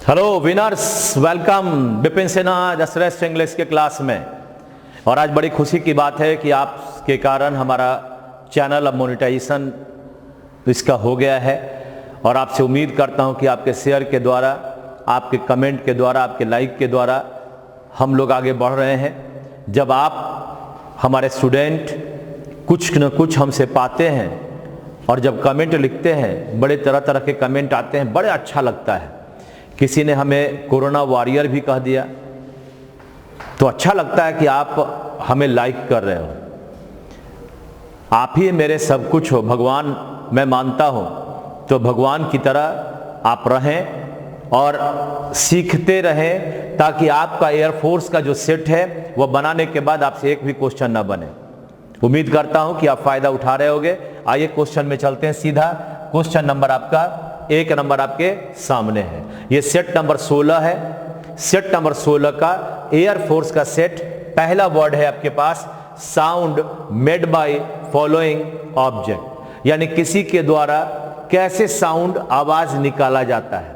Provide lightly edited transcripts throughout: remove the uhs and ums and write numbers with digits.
Hello winners, welcome Vipin Sinha the श्रेष्ठ English के class में। और आज बड़ी खुशी की बात है कि आपके कारण हमारा चैनल अब मोनेटाइजेशन इसका हो गया है। और आपसे उम्मीद करता हूं कि आपके शेयर के द्वारा, आपके कमेंट के द्वारा, आपके लाइक के द्वारा हम लोग आगे बढ़ रहे हैं। जब आप हमारे स्टूडेंट कुछ न कुछ हमसे पाते हैं और जब कमेंट लिखते हैं, बड़े तरह तरह के कमेंट आते हैं, बड़े अच्छा लगता है। किसी ने हमें कोरोना वॉरियर भी कह दिया, तो अच्छा लगता है कि आप हमें लाइक कर रहे हो। आप ही मेरे सब कुछ हो, भगवान मैं मानता हूं। तो भगवान की तरह आप रहें और सीखते रहें, ताकि आपका एयरफोर्स का जो सेट है वह बनाने के बाद आपसे एक भी क्वेश्चन ना बने। उम्मीद करता हूं कि आप फायदा उठा रहे होंगे। आइए क्वेश्चन में चलते हैं सीधा। क्वेश्चन नंबर आपका 1 नंबर आपके सामने है। ये सेट नंबर 16 है। सेट नंबर 16 का एयरफोर्स का सेट, पहला वर्ड है आपके पास sound made by following object, यानी किसी के द्वारा कैसे साउंड आवाज निकाला जाता है।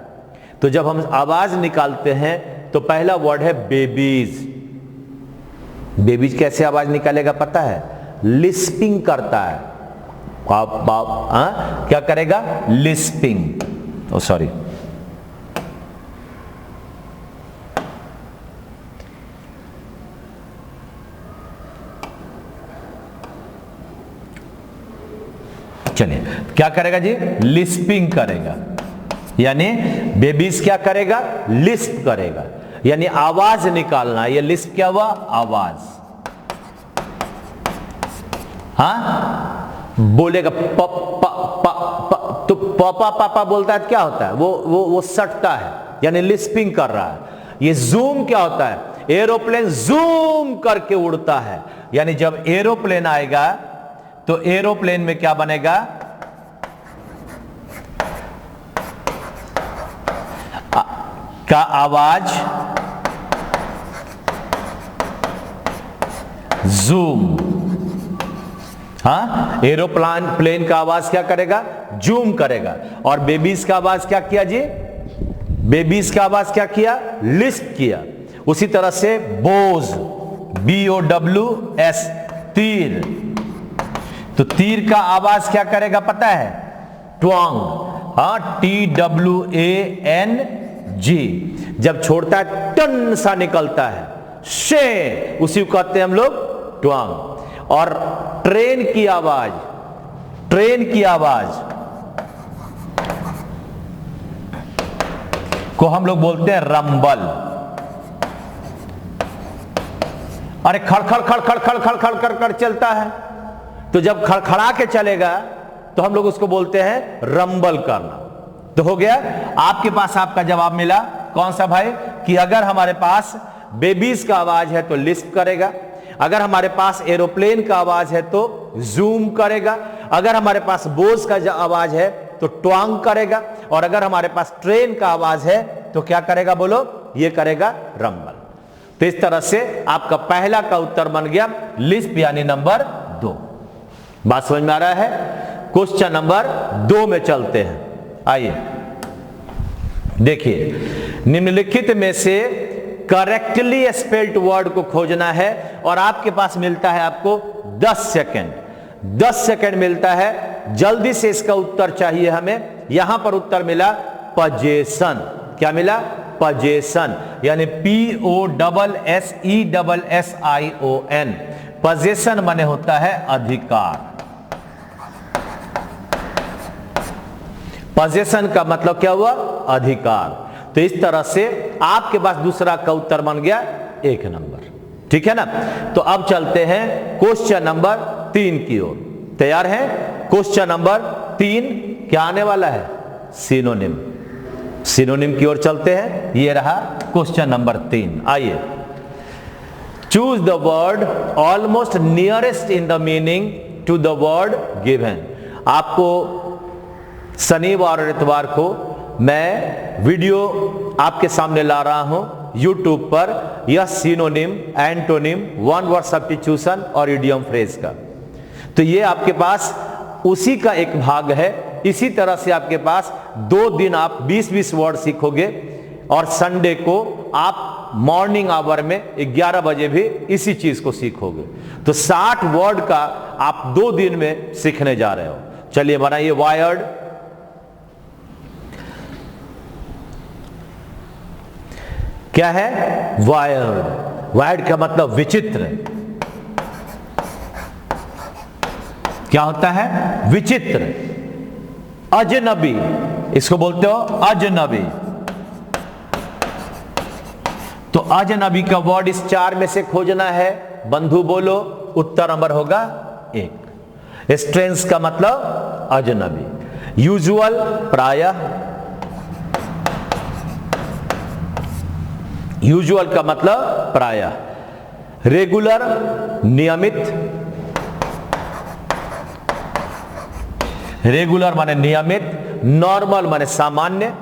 तो जब हम आवाज निकालते हैं तो पहला वर्ड है बेबीज। बेबीज कैसे आवाज निकालेगा पता है? लिस्पिंग करता है। क्या करेगा? लिस्पिंग। ओ सॉरी, चलिए क्या करेगा जी? लिस्पिंग करेगा। यानी बेबीज क्या करेगा? लिस्प करेगा, यानी आवाज निकालना। ये लिस्प क्या हुआ? आवाज। बोलेगा प प प प, तो पापा पापा बोलता है, क्या होता है? वो सटता है, यानी लिस्पिंग कर रहा है। ये जूम क्या होता है? एरोप्लेन जूम करके उड़ता है, यानी जब एरोप्लेन आएगा तो एरोप्लेन में क्या बनेगा? का आवाज जूम। एरोप्लेन का आवाज क्या करेगा? जूम करेगा। और बेबीज का आवाज क्या किया जी? बेबीज का आवाज क्या किया? लिस्प किया। उसी तरह से बोज, BOWS, तीर। तो तीर का आवाज क्या करेगा पता है? ट्वांग। TWANG। जब छोड़ता है टन सा निकलता है, शे, उसी को कहते हैं हम लोग ट्वांग। और ट्रेन की आवाज, ट्रेन की आवाज को हम लोग बोलते हैं रंबल। अरे खड़खड़ खड़खड़ खड़खड़ खड़खड़ कर चलता है, तो जब खड़खड़ा के चलेगा तो हम लोग उसको बोलते हैं रंबल करना। तो हो गया आपके पास, आपका जवाब मिला। कौन सा भाई? कि अगर हमारे पास बेबीज का आवाज है तो लिस्प करेगा, अगर हमारे पास एरोप्लेन का आवाज है तो जूम करेगा, अगर हमारे पास बोज का आवाज है तो ट्वांग करेगा, और अगर हमारे पास ट्रेन का आवाज है तो क्या करेगा? बोलो, ये करेगा रंबल। तो इस तरह से आपका पहला का उत्तर बन गया लिस्प, यानी नंबर 2। बात समझ में आ रहा है? क्वेश्चन नंबर 2 में चलते हैं। आइए देखिए, निम्नलिखित में से करेक्टली स्पेल्ड वर्ड को खोजना है और आपके पास मिलता है आपको 10 सेकेंड। 10 सेकेंड मिलता है, जल्दी से इसका उत्तर चाहिए हमें। यहां पर उत्तर मिला पजेशन। क्या मिला? पजेशन, यानी POSSESSION। पजेशन माने होता है अधिकार। पजेशन का मतलब क्या हुआ? अधिकार। तो इस तरह से आपके पास दूसरा का उत्तर बन गया 1 नंबर। ठीक है ना? तो अब चलते हैं क्वेश्चन नंबर 3 की ओर। तैयार हैं? क्वेश्चन नंबर 3 क्या आने वाला है? सिनोनिम। सिनोनिम की ओर चलते हैं। ये रहा क्वेश्चन नंबर 3। आइए, choose the word almost nearest in the meaning to the word given. आपको शनिवार और इतवार को मैं वीडियो आपके सामने ला रहा हूं YouTube पर। यह synonym, antonym, one word substitution और इडियम फ्रेज का। तो ये आपके पास उसी का एक भाग है। इसी तरह से आपके पास 2 दिन आप 20-20 वर्ड सीखोगे। और संडे को आप मॉर्निंग आवर में 11 बजे भी इसी चीज को सीखोगे। तो 60 वर्ड का आप 2 दिन में सीखने जा रहे हो। चलिए बनाइए वायर्ड। क्या है? वायर्ड। वायर्ड का मतलब विचित्र। क्या होता है? विचित्र। अजनबी, इसको बोलते हो अजनबी। तो अजनबी का वर्ड इस 4 में से खोजना है। बंधु बोलो, उत्तर नंबर होगा 1। स्ट्रेंथ का मतलब अजनबी। यूजुअल प्रायः, यूजुअल का मतलब प्रायः। रेगुलर नियमित, रेगुलर माने नियमित। नॉर्मल माने सामान्य।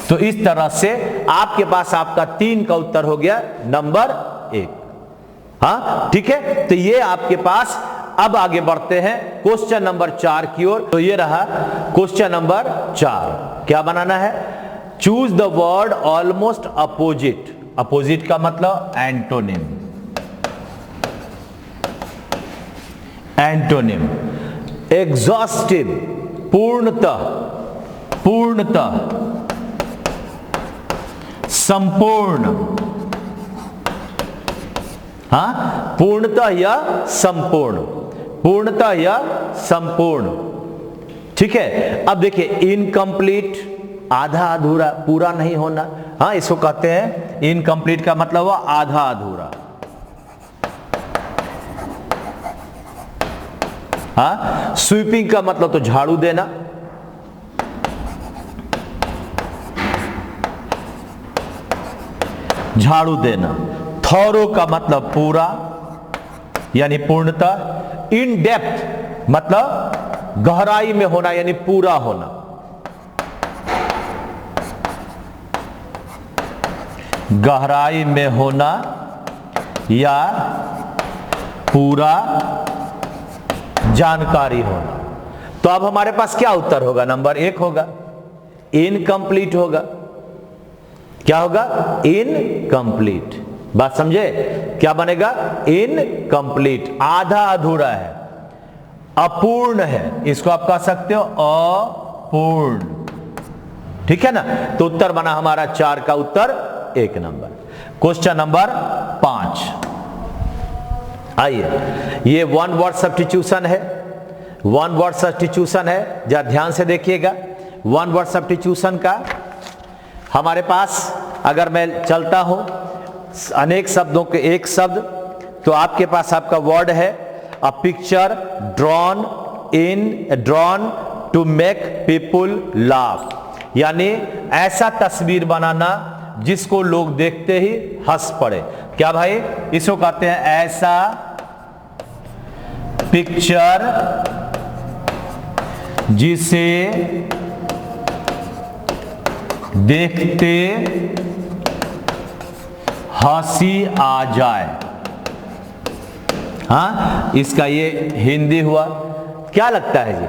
तो इस तरह से आपके पास आपका 3 का उत्तर हो गया नंबर 1। हाँ ठीक है, तो ये आपके पास। अब आगे बढ़ते हैं क्वेश्चन नंबर 4 की ओर। तो ये रहा क्वेश्चन नंबर 4। क्या बनाना है? Choose the word almost opposite. Opposite का मतलब एंटोनिम। एंटोनिम। एग्जॉस्टिव, पूर्णतः, पूर्णतः। संपूर्ण, हाँ, पूर्णतः या संपूर्ण, पूर्णतः या संपूर्ण। ठीक है। अब देखिए इनकम्प्लीट, आधा अधूरा, पूरा नहीं होना। हाँ, इसको कहते हैं इनकम्प्लीट का मतलब हुआ आधा अधूरा। हाँ, स्वीपिंग का मतलब तो झाड़ू देना। झाड़ू देना। थॉरो का मतलब पूरा यानी पूर्णतः। इन डेप्थ मतलब गहराई में होना यानी पूरा होना। गहराई में होना या पूरा जानकारी होना। तो अब हमारे पास क्या उत्तर होगा? नंबर 1 होगा। इनकम्प्लीट होगा। क्या होगा? इनकम्प्लीट। बात समझे? क्या बनेगा? इनकम्प्लीट, आधा अधूरा है, अपूर्ण है। इसको आप कह सकते हो अपूर्ण। ठीक है ना? तो उत्तर बना हमारा 4 का उत्तर 1 नंबर। Question number 5। आइए, ये 1 वर्ड सब्स्टिट्यूशन है। 1 वर्ड सब्स्टिट्यूशन है, जरा ध्यान से देखिएगा। 1 वर्ड सब्स्टिट्यूशन का हमारे पास अगर मैं चलता हूं अनेक शब्दों के एक शब्द, तो आपके पास आपका वर्ड है a picture drawn to make people laugh. यानी ऐसा तस्वीर बनाना जिसको लोग देखते ही हंस पड़े। क्या भाई? इसको कहते हैं ऐसा पिक्चर जिसे देखते हंसी आ जाए। हाँ, इसका ये हिंदी हुआ। क्या लगता है जी?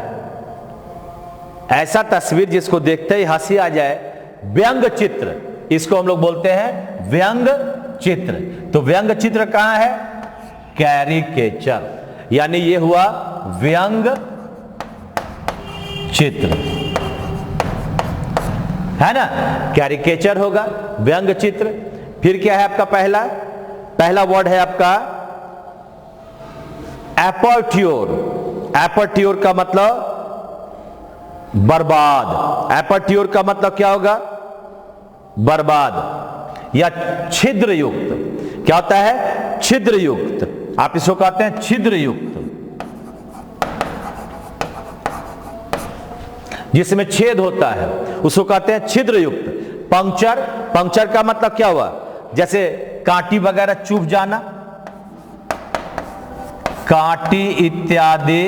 ऐसा तस्वीर जिसको देखते ही हंसी आ जाए, व्यंग चित्र। इसको हम लोग बोलते हैं व्यंग चित्र। तो व्यंग चित्र कहां है? कैरिकेचर। यानी ये हुआ व्यंग चित्र, है ना? कैरिकेचर होगा, व्यंग चित्र। फिर क्या है आपका पहला वर्ड है आपका एपर्ट्योर। एपर्ट्योर का मतलब बर्बाद। एपर्ट्योर का मतलब क्या होगा? बर्बाद या छिद्र युक्त। क्या होता है? छिद्र युक्त। आप इसको कहते हैं छिद्र युक्त, जिसमें छेद होता है उसको कहते हैं छिद्र युक्त। पंक्चर, पंक्चर का मतलब क्या हुआ? जैसे कांटी वगैरह चुभ जाना, कांटी इत्यादि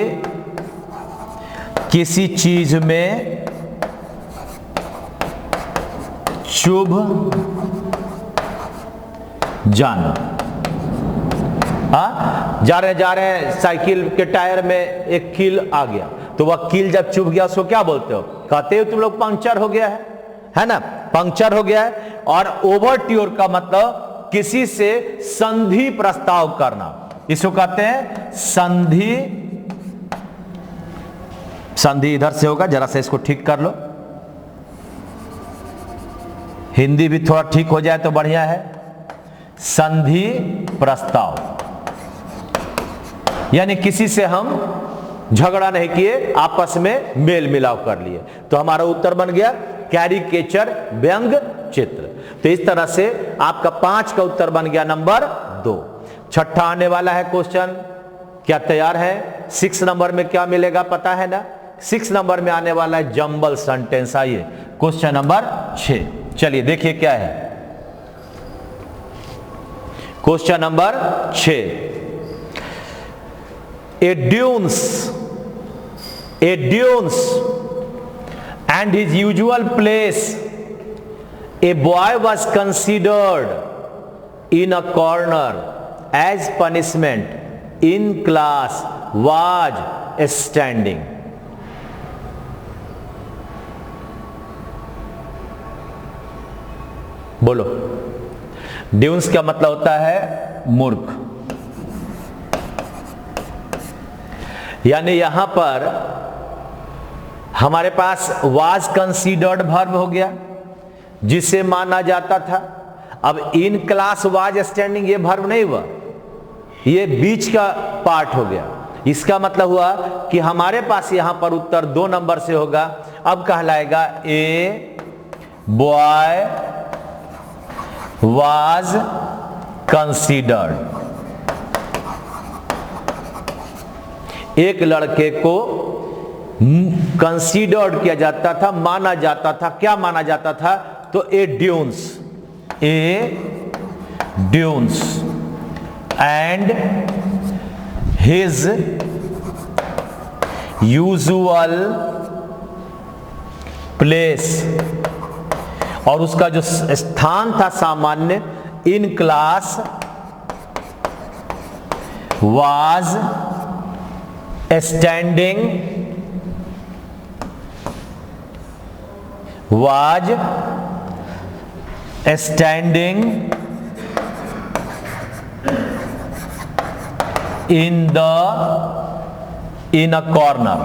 किसी चीज में चुभ जाना। हाँ, जा रहे साइकिल के टायर में एक कील आ गया, तो तो वह कील जब चुभ गया उसको क्या बोलते हो? कहते हो तुम लोग पंक्चर हो गया है ना, पंक्चर हो गया है। और ओवरट्योर का मतलब किसी से संधि प्रस्ताव करना, इसको कहते हैं संधि। संधि इधर से होगा, जरा से इसको ठीक कर लो, हिंदी भी थोड़ा ठीक हो जाए तो बढ़िया है। संधि प्रस्ताव यानी किसी से हम झगड़ा नहीं किए, आपस में मेल मिलाप कर लिए, तो हमारा उत्तर बन गया कैरिकेचर, व्यंग चित्र। तो इस तरह से आपका 5 का उत्तर बन गया नंबर 2। छठा आने वाला है क्वेश्चन, क्या तैयार है? 6 नंबर में क्या मिलेगा पता है ना? 6 नंबर में आने वाला है जंबल सेंटेंस। आइए क्वेश्चन नंबर 6, चलिए देखिए क्या है question number 6। A dunes and his usual place, a boy was considered in a corner as punishment in class was standing. बोलो, ड्यून्स का मतलब होता है मूर्ख, यानी यहां पर हमारे पास वाज कंसीडर्ड वर्ब हो गया जिसे माना जाता था। अब इन क्लास वाज स्टैंडिंग ये वर्ब नहीं हुआ, ये बीच का पार्ट हो गया। इसका मतलब हुआ कि हमारे पास यहां पर उत्तर 2 नंबर से होगा। अब कहलाएगा ए बॉय वाज कंसीडर्ड, एक लड़के को कंसीडर्ड किया जाता था, माना जाता था। क्या माना जाता था? तो a dunce and his usual place, और उसका जो स्थान था सामान्य, in class was standing, was standing in a corner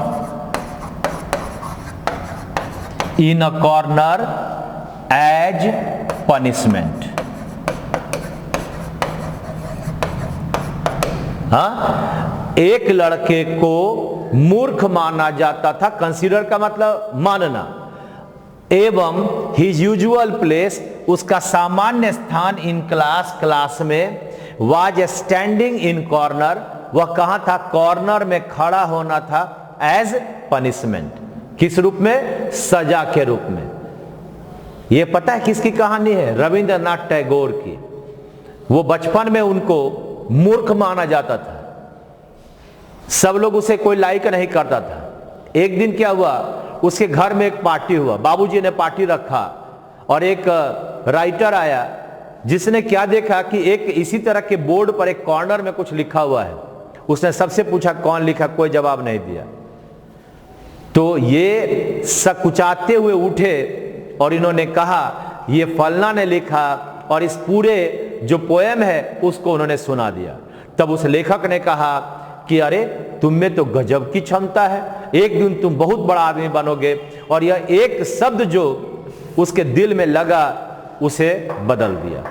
as punishment. हाँ, एक लड़के को मूर्ख माना जाता था, कंसीडर का मतलब मानना, एवं हिज यूजुअल प्लेस, उसका सामान्य स्थान, इन क्लास में, वाज स्टैंडिंग इन कॉर्नर, वह कहां था? कॉर्नर में खड़ा होना था, एज पनिशमेंट, किस रूप में? सजा के रूप में। यह पता है किसकी कहानी है? रविंद्रनाथ टैगोर की। वो बचपन में उनको मूर्ख माना जाता था, सब लोग उसे कोई लाइक नहीं करता था। एक दिन क्या हुआ, उसके घर में एक पार्टी हुआ, बाबूजी ने पार्टी रखा और एक राइटर आया जिसने क्या देखा कि एक इसी तरह के बोर्ड पर एक कॉर्नर में कुछ लिखा हुआ है। उसने सबसे पूछा कौन लिखा, कोई जवाब नहीं दिया। तो ये सकुचाते हुए उठे और इन्होंने कहा ये फलना ने लिखा, और इस पूरे जो पोएम है उसको उन्होंने सुना दिया। तब उस लेखक ने कहा कि अरे तुम में तो गजब की क्षमता है, एक दिन तुम बहुत बड़ा आदमी बनोगे। और यह एक शब्द जो उसके दिल में लगा उसे बदल दिया।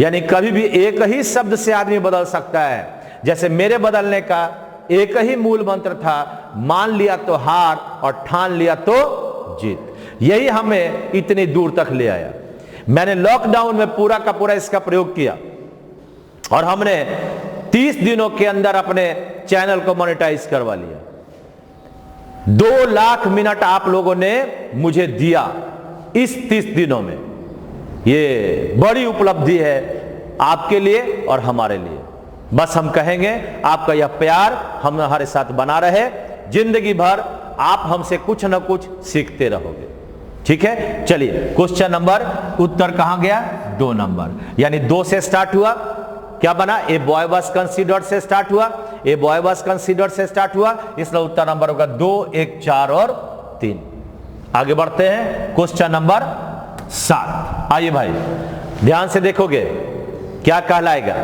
यानी कभी भी एक ही शब्द से आदमी बदल सकता है। जैसे मेरे बदलने का एक ही मूल मंत्र था, मान लिया तो हार और ठान लिया तो जीत। यही हमें इतनी दूर तक ले आया। मैंने लॉकडाउन में पूरा का पूरा इसका प्रयोग किया और हमने 30 दिनों के अंदर अपने चैनल को मोनेटाइज करवा लिया। 2 लाख मिनट आप लोगों ने मुझे दिया इस 30 दिनों में। ये बड़ी उपलब्धि है आपके लिए और हमारे लिए। बस हम कहेंगे आपका यह प्यार हमारे साथ बना रहे, जिंदगी भर आप हमसे कुछ ना कुछ सीखते रहोगे। ठीक है, चलिए क्वेश्चन नंबर, उत्तर कहां गया? 2 नंबर, यानी 2 से स्टार्ट हुआ, क्या बना? ए बॉय वाज कंसीडर्ड से स्टार्ट हुआ, ये बॉय वाज कंसीडर्ड से स्टार्ट हुआ, इसलिए उत्तर नंबर होगा 2, 1, 4 और 3। आगे बढ़ते हैं क्वेश्चन नंबर 7। आइए भाई ध्यान से देखोगे क्या कहलाएगा।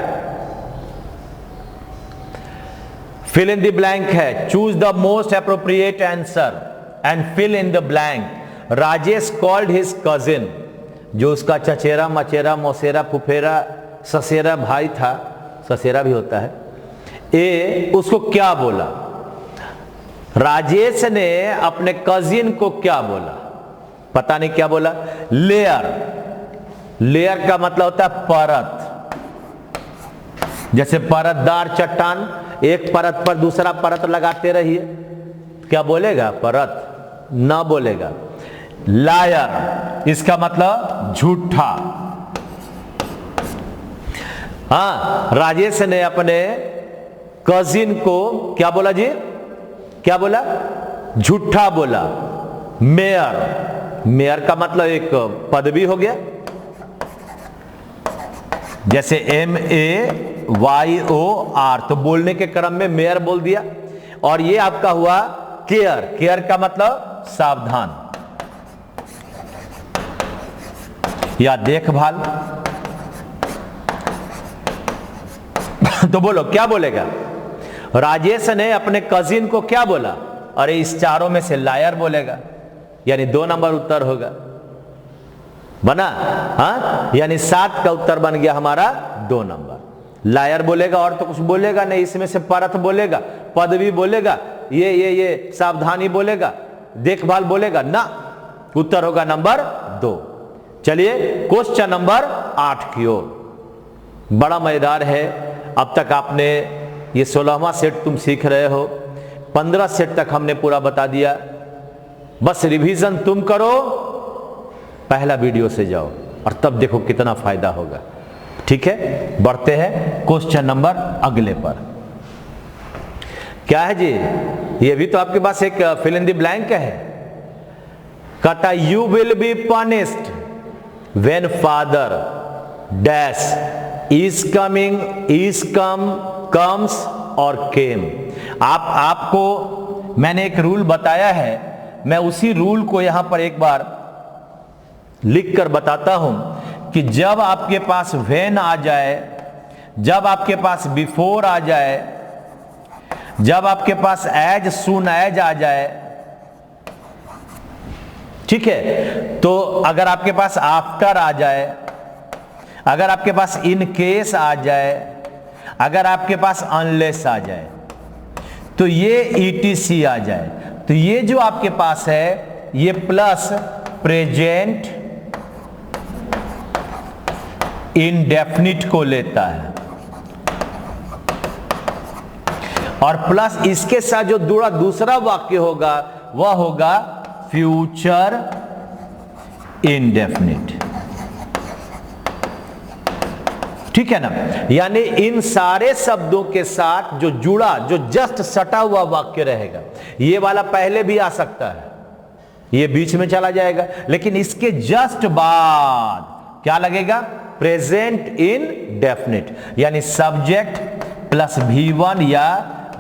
फिल इन द ब्लैंक है, choose the most appropriate answer and fill in the blank. Rajesh called his cousin, जो उसका चचेरा मचेरा मौसेरा फुफेरा ससेरा भाई था, ससेरा भी होता है, ए उसको क्या बोला। राजेश ने अपने कजिन को क्या बोला, पता नहीं क्या बोला। लेयर, लेयर का मतलब होता है परत, जैसे परतदार चट्टान, एक परत पर दूसरा परत लगाते रहिए, क्या बोलेगा, परत, ना बोलेगा। लायर, इसका मतलब झूठा। हाँ, राजेश ने अपने कजिन को क्या बोला जी, क्या बोला, झूठा बोला। मेयर, मेयर का मतलब एक पदवी हो गया, जैसे MAYOR, तो बोलने के क्रम में मेयर बोल दिया। और ये आपका हुआ केयर, केयर का मतलब सावधान या देखभाल। तो बोलो क्या बोलेगा। राजेश ने अपने कजिन को क्या बोला, अरे इस चारों में से लायर बोलेगा, यानी 2 नंबर उत्तर होगा, बना। हाँ, यानी 7 का उत्तर बन गया हमारा 2 नंबर। लायर बोलेगा और तो कुछ बोलेगा नहीं, इसमें से परत बोलेगा, पदवी बोलेगा, ये सावधानी बोलेगा, देखभाल बोलेगा ना, उत्तर होगा नंबर 2। चलिए क्वेश्चन नंबर 8 की ओर। बड़ा मजेदार है। अब तक आपने ये 16वां सेट तुम सीख रहे हो, 15 सेट तक हमने पूरा बता दिया। बस रिवीजन तुम करो, पहला वीडियो से जाओ और तब देखो कितना फायदा होगा। ठीक है, बढ़ते हैं क्वेश्चन नंबर अगले पर। क्या है जी, ये भी तो आपके पास एक फिल इन द ब्लैंक है। कहता you will be punished when father dash is coming, is come, comes और केम। आपको मैंने एक रूल बताया है, मैं उसी रूल को यहां पर एक बार लिख कर बताता हूं कि जब आपके पास व्हेन आ जाए, जब आपके पास बिफोर आ जाए, जब आपके पास एज सून एज आ जाए, ठीक है, तो अगर आपके पास आफ्टर आ जाए, अगर आपके पास इन केस आ जाए, अगर आपके पास अनलेस आ जाए, तो ये ETC आ जाए, तो ये जो आपके पास है ये प्लस प्रेजेंट इंडेफिनिट को लेता है और प्लस इसके साथ जो जुड़ा दूसरा वाक्य होगा वह होगा फ्यूचर इंडेफिनिट। ठीक है ना, यानी इन सारे शब्दों के साथ जो जुड़ा, जो जस्ट सटा हुआ वाक्य रहेगा, ये वाला पहले भी आ सकता है, ये बीच में चला जाएगा, लेकिन इसके जस्ट बाद क्या लगेगा, प्रेजेंट इंडेफिनिट, यानी सब्जेक्ट प्लस V1 या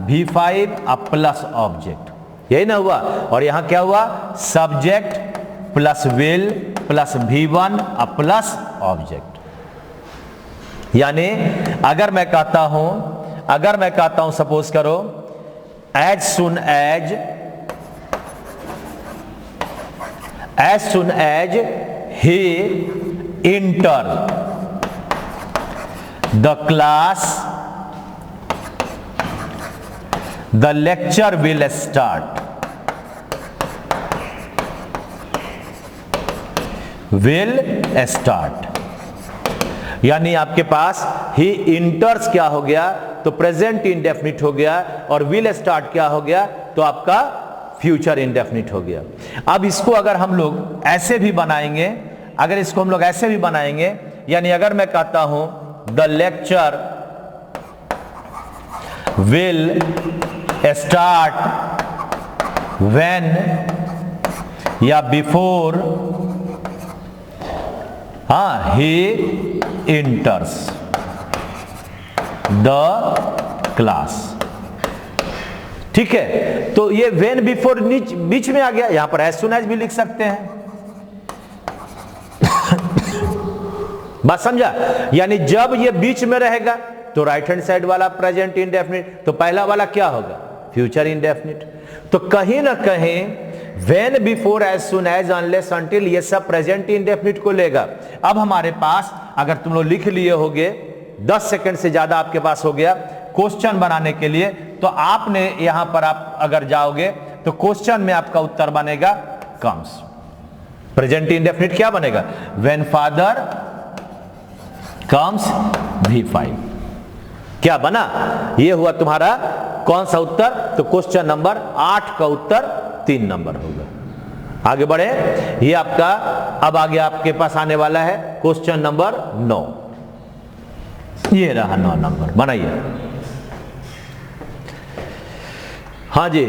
V5 अब प्लस ऑब्जेक्ट, यही ना हुआ। और यहां क्या हुआ, subject plus will plus V1 अब प्लस ऑब्जेक्ट। यानी अगर मैं कहता हूं सपोज करो as soon as he enter the class the lecture will start, will start. यानी आपके पास ही इंटर्स क्या हो गया, तो प्रेजेंट इंडेफिनिट हो गया, और विल स्टार्ट क्या हो गया, तो आपका फ्यूचर इंडेफिनिट हो गया। अब इसको अगर हम लोग ऐसे भी बनाएंगे, अगर इसको हम लोग ऐसे भी बनाएंगे, यानी अगर मैं कहता हूं the lecture will start when या before he enters the class, ठीक है, तो ये व्हेन बिफोर बीच में आ गया, यहां पर एज सून एज भी लिख सकते हैं। बात समझा? यानी जब ये बीच में रहेगा तो राइट हैंड साइड वाला प्रेजेंट इंडेफिनिट, तो पहला वाला क्या होगा? Future indefinite. तो कहीं ना कहीं when before as soon as unless until ये सब प्रेजेंट इंडेफिनिट को लेगा। अब हमारे पास अगर तुम लोग लिख लिए होगे, 10 सेकंड से ज्यादा आपके पास हो गया क्वेश्चन बनाने के लिए, तो आपने यहां पर आप अगर जाओगे तो क्वेश्चन में आपका उत्तर बनेगा कम्स। प्रेजेंट इंडेफिनिट क्या बनेगा? When father comes V5। क्या बना? ये हुआ तुम्हारा कौन सा उत्तर? तो क्वेश्चन नंबर 8 का उत्तर 3 नंबर होगा। आगे बढ़े, ये आपका अब आगे आपके पास आने वाला है क्वेश्चन नंबर 9। ये रहा 9 नंबर, बनाइए। हाँ जी,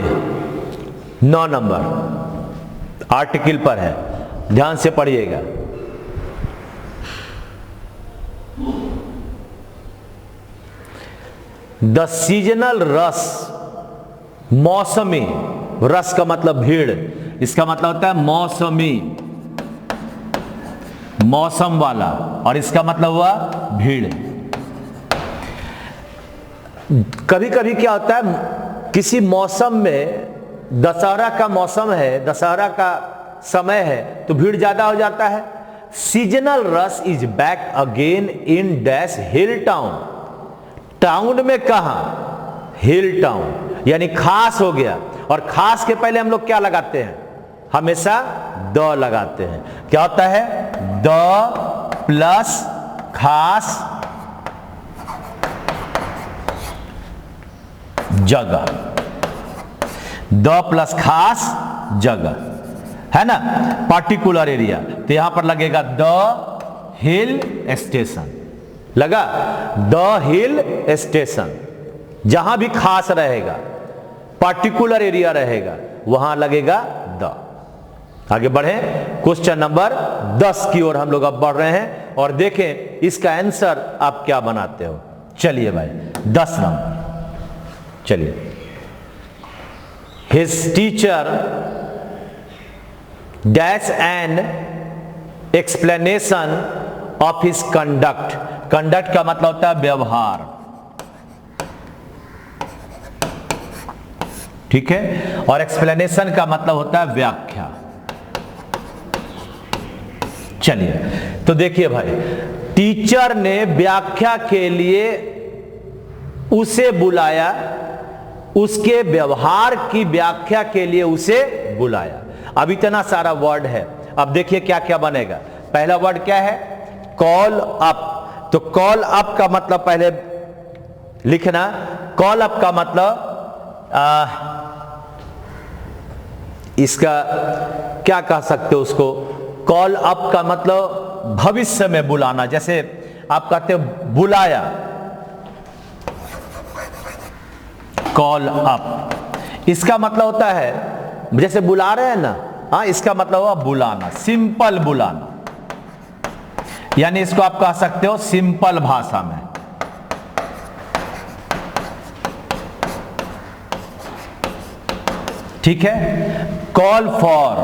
9 नंबर आर्टिकल पर है, ध्यान से पढ़िएगा। द सीजनल रस, मौसमी रस का मतलब भीड़, इसका मतलब होता है मौसमी, मौसम वाला, और इसका मतलब हुआ भीड़। कभी कभी क्या होता है, किसी मौसम में, दशहरा का मौसम है, दशहरा का समय है, तो भीड़ ज्यादा हो जाता है। Seasonal rush is back again in dash hill town. Town में कहा? हिल टाउन, यानी खास हो गया। और खास के पहले हम लोग क्या लगाते हैं? हमेशा द लगाते हैं। क्या होता है? द प्लस खास जगह, द प्लस खास जगह, है ना, पार्टिकुलर एरिया। तो यहां पर लगेगा द हिल स्टेशन, लगा द हिल स्टेशन। जहां भी खास रहेगा, पार्टिकुलर एरिया रहेगा, वहां लगेगा द। आगे बढ़े, क्वेश्चन नंबर 10 की ओर हम लोग अब बढ़ रहे हैं और देखें इसका आंसर आप क्या बनाते हो। चलिए भाई, 10 नंबर, चलिए। His teacher dash an explanation of his conduct. Conduct का मतलब होता है व्यवहार, ठीक है, और एक्सप्लेनेशन का मतलब होता है व्याख्या। चलिए, तो देखिए भाई, टीचर ने व्याख्या के लिए उसे बुलाया, उसके व्यवहार की व्याख्या के लिए उसे बुलाया। अब इतना सारा वर्ड है, अब देखिए क्या क्या बनेगा। पहला वर्ड क्या है? Call up. तो कॉल अप का मतलब पहले लिखना। कॉल अप का मतलब इसका क्या कह सकते हो उसको? कॉल अप का मतलब भविष्य में बुलाना। जैसे आप कहते हो बुलाया, कॉल अप, इसका मतलब होता है जैसे बुला रहे हैं ना, हाँ, इसका मतलब हुआ बुलाना, सिंपल बुलाना। यानी इसको आप कह सकते हो सिंपल भाषा में। ठीक है, कॉल फॉर।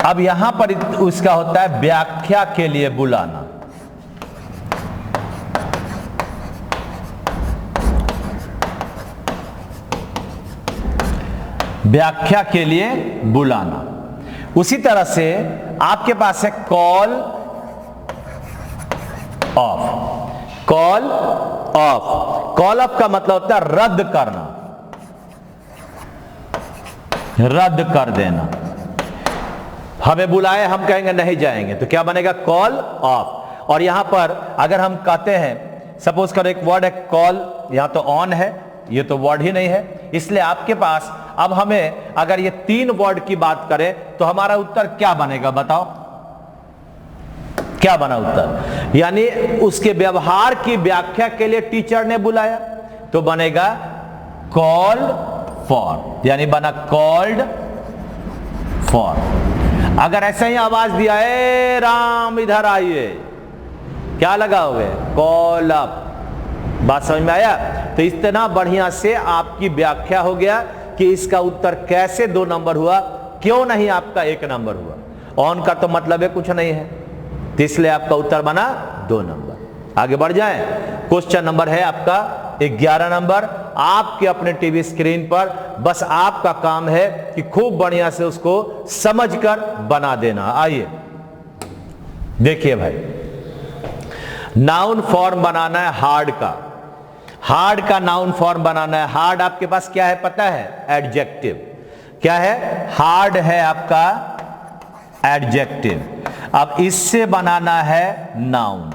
अब यहां पर उसका होता है व्याख्या के लिए बुलाना। व्याख्या के लिए बुलाना। उसी तरह से आपके पास है call of. Call of, call of का मतलब होता है रद्द करना, रद्द कर देना। हमें बुलाए, हम कहेंगे नहीं जाएंगे, तो क्या बनेगा? Call of. और यहां पर अगर हम कहते हैं, सपोज करो एक वर्ड है कॉल, यहां तो ऑन है, ये तो वर्ड ही नहीं है, इसलिए आपके पास अब हमें अगर ये 3 वर्ड की बात करें तो हमारा उत्तर क्या बनेगा? बताओ क्या बना उत्तर? यानी उसके व्यवहार की व्याख्या के लिए टीचर ने बुलाया, तो बनेगा कॉल फॉर, यानी बना कॉल्ड फॉर। अगर ऐसे ही आवाज दिया, ए राम इधर आइए, क्या लगाओगे? Call up. बात समझ में आया? तो इतना बढ़िया से आपकी व्याख्या हो गया कि इसका उत्तर कैसे 2 नंबर हुआ, क्यों नहीं आपका 1 नंबर हुआ। ऑन का तो मतलब है कुछ नहीं है, तो इसलिए आपका उत्तर बना 2 नंबर। आगे बढ़ जाएं। क्वेश्चन नंबर है आपका 11 नंबर, आपके अपने टीवी स्क्रीन पर। बस आपका काम है कि खूब बढ़िया से उसको समझकर बना देना। आइए देखिए भाई, नाउन फॉर्म बनाना है हार्ड का। हार्ड का नाउन फॉर्म बनाना है। हार्ड आपके पास क्या है पता है? एडजेक्टिव। क्या है? हार्ड है आपका एडजेक्टिव। अब इससे बनाना है नाउन,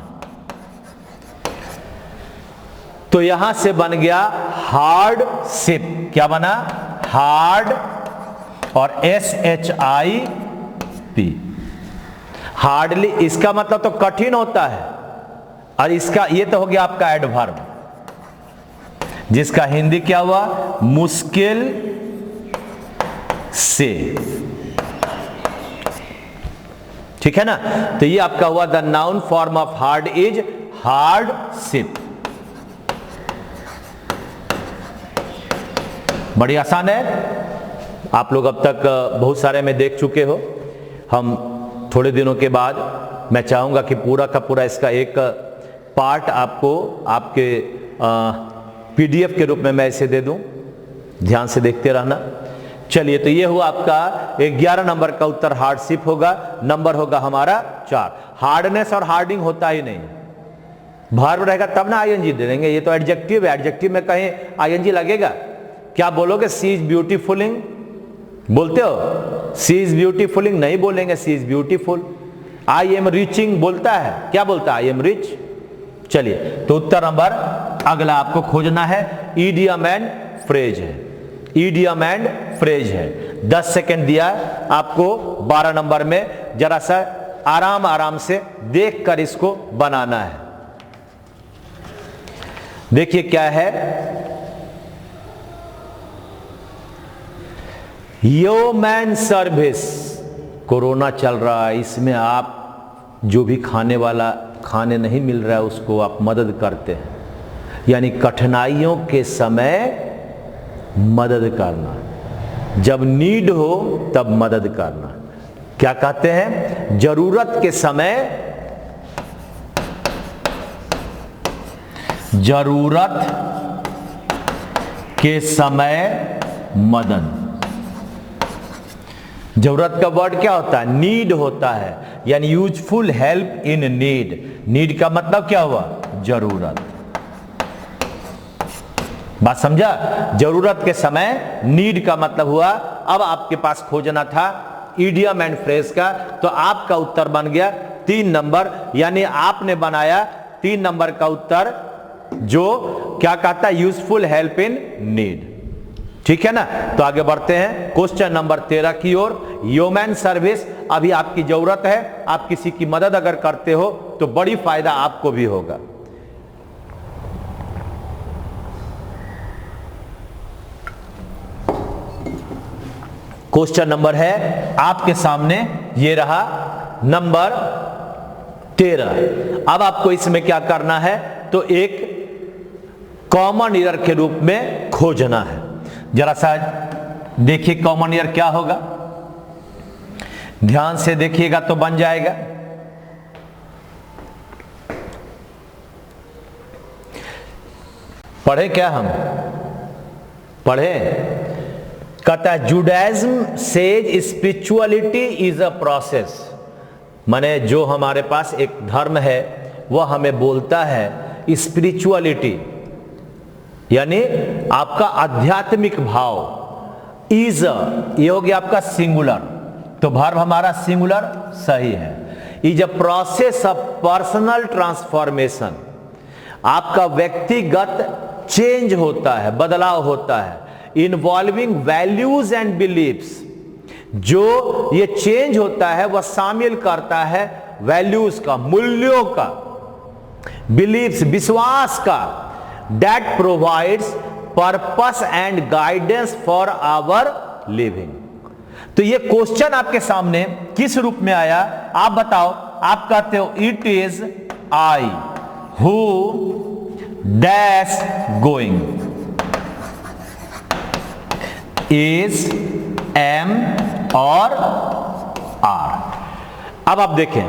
तो यहां से बन गया हार्ड शिप। क्या बना? हार्ड और SHIP। हार्डली, इसका मतलब तो कठिन होता है, और इसका ये तो हो गया आपका एडवर्ब, जिसका हिंदी क्या हुआ? मुश्किल से। ठीक है ना? तो ये आपका हुआ the noun form of hard is hardship. बड़ी आसान है, आप लोग अब तक बहुत सारे में देख चुके हो। हम थोड़े दिनों के बाद मैं चाहूंगा कि पूरा का पूरा इसका एक पार्ट आपको आपके PDF के रूप में मैं इसे दे दूं, ध्यान से देखते रहना। चलिए, तो ये हुआ आपका 11 नंबर का उत्तर हार्डशिप होगा। नंबर होगा हमारा 4। हार्डनेस और हार्डिंग होता ही नहीं, वर्ब रहेगा तब ना ING दे देंगे। ये तो एडजेक्टिव है, एडजेक्टिव में कहीं ING लगेगा? क्या बोलोगे? सी इज ब्यूटीफुलिंग बोलते हो? सी इज ब्यूटीफुलिंग नहीं बोलेंगे, she is beautiful. I am reaching बोलता है, क्या बोलता है? I am rich. चलिए, तो उत्तर नंबर अगला आपको खोजना है। ईडियम एंड फ्रेज है, ईडियम एंड फ्रेज है। 10 सेकेंड दिया आपको 12 नंबर में। जरा सा आराम आराम से देखकर इसको बनाना है। देखिए क्या है, ह्यूमन सर्विस। कोरोना चल रहा है, इसमें आप जो भी खाने वाला खाने नहीं मिल रहा है उसको आप मदद करते हैं, यानी कठिनाइयों के समय मदद करना, जब नीड हो तब मदद करना। क्या कहते हैं? जरूरत के समय, जरूरत के समय मदद। जरूरत का वर्ड क्या होता है? नीड होता है, यानी useful help in need. Need का मतलब क्या हुआ? जरूरत। बात समझा? जरूरत के समय नीड का मतलब हुआ। अब आपके पास खोजना था इडियम एंड फ्रेज का, तो आपका उत्तर बन गया 3 नंबर, यानी आपने बनाया 3 नंबर का उत्तर, जो क्या कहता है? Useful help in need. ठीक है ना? तो आगे बढ़ते हैं क्वेश्चन नंबर 13 की ओर। ह्यूमन सर्विस, अभी आपकी जरूरत है, आप किसी की मदद अगर करते हो तो बड़ी फायदा आपको भी होगा। क्वेश्चन नंबर है आपके सामने, ये रहा नंबर 13। अब आपको इसमें क्या करना है? तो एक कॉमन ईयर के रूप में खोजना है। जरा सा देखिए कॉमन ईयर क्या होगा, ध्यान से देखिएगा तो बन जाएगा। पढ़े क्या हम? पढ़े? कहता है Judaism says spirituality is a process. माने जो हमारे पास एक धर्म है वह हमें बोलता है स्पिरिचुअलिटी, यानी आपका आध्यात्मिक भाव। इज, ये हो गया आपका सिंगुलर, तो वर्ब हमारा सिंगुलर सही है। Is a process of personal transformation. आपका व्यक्तिगत चेंज होता है, बदलाव होता है। इन्वॉल्विंग वैल्यूज एंड बिलीव्स, जो ये चेंज होता है वह शामिल करता है वैल्यूज का, मूल्यों का, बिलीव्स विश्वास का। That provides purpose and guidance for our living। तो ये क्वेश्चन आपके सामने किस रूप में आया आप बताओ? आप कहते हो it is I who dash going, is, am और आर। अब आप देखें,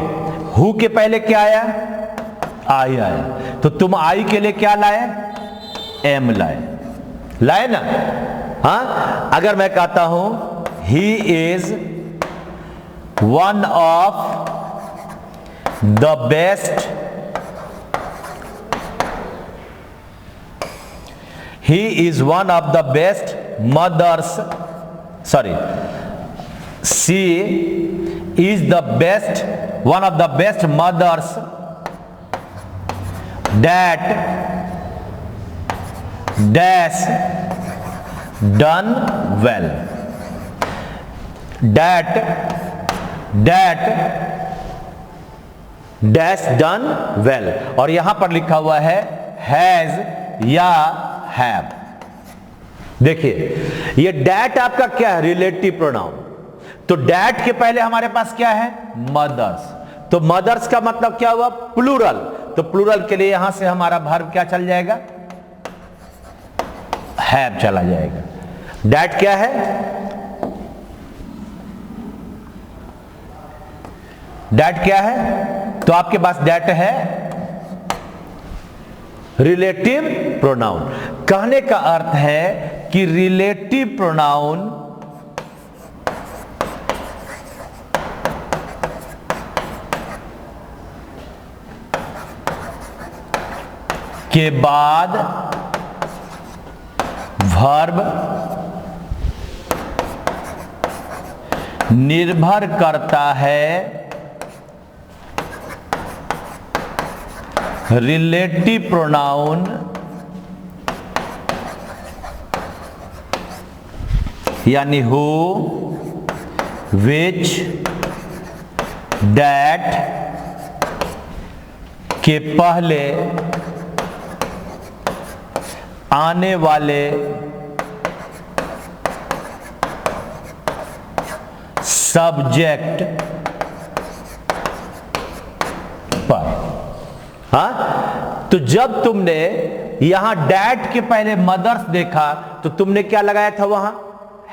हु के पहले क्या आया? आई आया। तो तुम आई के लिए क्या लाए? एम लाए ना? हाँ, अगर मैं कहता हूं he is one of the best, he is one of the best mothers, sorry, she is the best, one of the best mothers that dash done well, that dash done well, और यहां पर लिखा हुआ है has या have। देखिए, ये that आपका क्या है? Relative pronoun. तो डैट के पहले हमारे पास क्या है? मदर्स। तो मदर्स का मतलब क्या हुआ? प्लूरल। तो प्लूरल के लिए यहां से हमारा वर्ब क्या चल जाएगा? हैव चला जाएगा। डैट क्या है? डैट क्या है? तो आपके पास डैट है रिलेटिव प्रोनाउन। कहने का अर्थ है कि रिलेटिव प्रोनाउन के बाद वर्ब निर्भर करता है रिलेटिव प्रोनाउन यानी हु, विच, डैट के पहले आने वाले सब्जेक्ट पर। हाँ, तो जब तुमने यहां डैट के पहले मदर्स देखा तो तुमने क्या लगाया था? वहां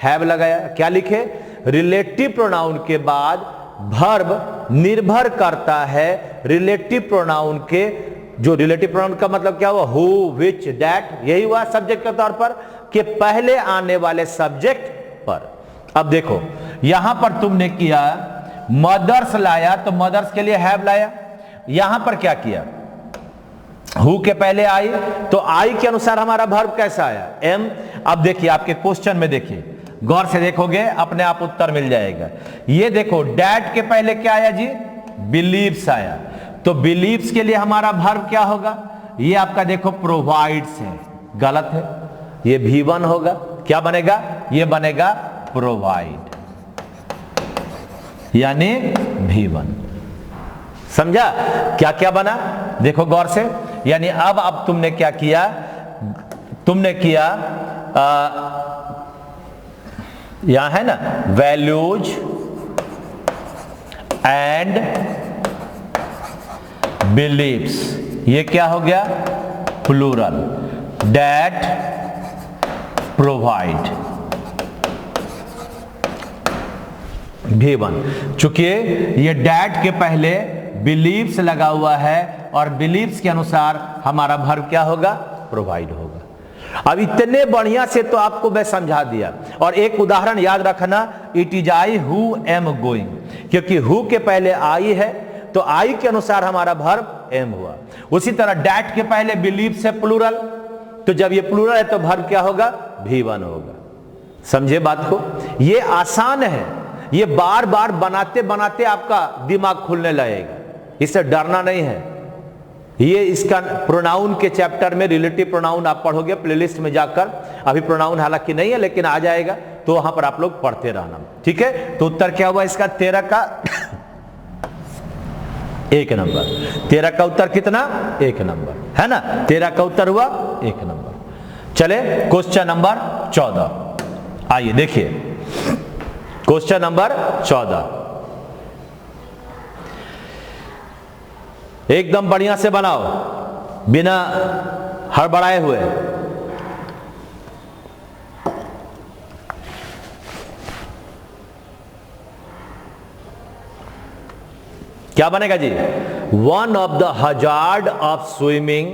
हैव लगाया। क्या लिखे? रिलेटिव प्रोनाउन के बाद वर्ब निर्भर करता है रिलेटिव प्रोनाउन के। जो रिलेटिव प्रोनाउन का मतलब क्या हुआ? हु, विच, डैट, यही हुआ सब्जेक्ट के तौर पर, के पहले आने वाले सब्जेक्ट पर। अब देखो, यहां पर तुमने किया मदर्स लाया तो मदर्स के लिए हैव लाया। यहां पर क्या किया? हु के पहले आई, तो आई के अनुसार हमारा वर्ब कैसा आया? एम। अब देखिए, आपके क्वेश्चन में देखिए, गौर से देखोगे अपने आप उत्तर मिल जाएगा। ये देखो, डैट के पहले क्या आया जी? बिलीव्स आया। तो बिलीव्स के लिए हमारा वर्ब क्या होगा? ये आपका देखो प्रोवाइड्स है, गलत है, ये V1 होगा। क्या बनेगा? ये बनेगा प्रोवाइड, यानी V1। समझा क्या क्या बना? देखो गौर से, यानी अब तुमने क्या किया? तुमने किया यहां है ना, वैल्यूज एंड बिलीव्स, ये क्या हो गया? प्लूरल। That provide V1। चूंकि ये डैट के पहले बिलीव्स लगा हुआ है और बिलीव्स के अनुसार हमारा वर्ब क्या होगा? प्रोवाइड होगा। अब इतने बढ़िया से तो आपको मैं समझा दिया। और एक उदाहरण याद रखना, it is I who am going, क्योंकि हु के पहले आई है तो आई के अनुसार हमारा वर्ब एम हुआ। उसी तरह डैट के पहले बिलीव से प्लूरल, तो जब ये प्लूरल है तो वर्ब क्या होगा? V1 होगा। समझे बात को? ये आसान है, ये बार बार बनाते बनाते आपका दिमाग खुलने लगेगा, इससे डरना नहीं है। ये इसका प्रोनाउन के चैप्टर में रिलेटिव प्रोनाउन आप पढ़ोगे प्लेलिस्ट में जाकर। अभी प्रोनाउन हालांकि नहीं है लेकिन आ जाएगा, तो वहां पर आप लोग पढ़ते रहना, ठीक है। तो उत्तर क्या हुआ इसका? 13 का 1 नंबर। 13 का उत्तर कितना? 1 नंबर, है ना। 13 का उत्तर हुआ 1 नंबर। चले क्वेश्चन नंबर 14, आइए देखिए क्वेश्चन नंबर 14। एकदम बढ़िया से बनाओ, बिना हड़बड़ाए हुए। क्या बनेगा जी? One of the hazard of swimming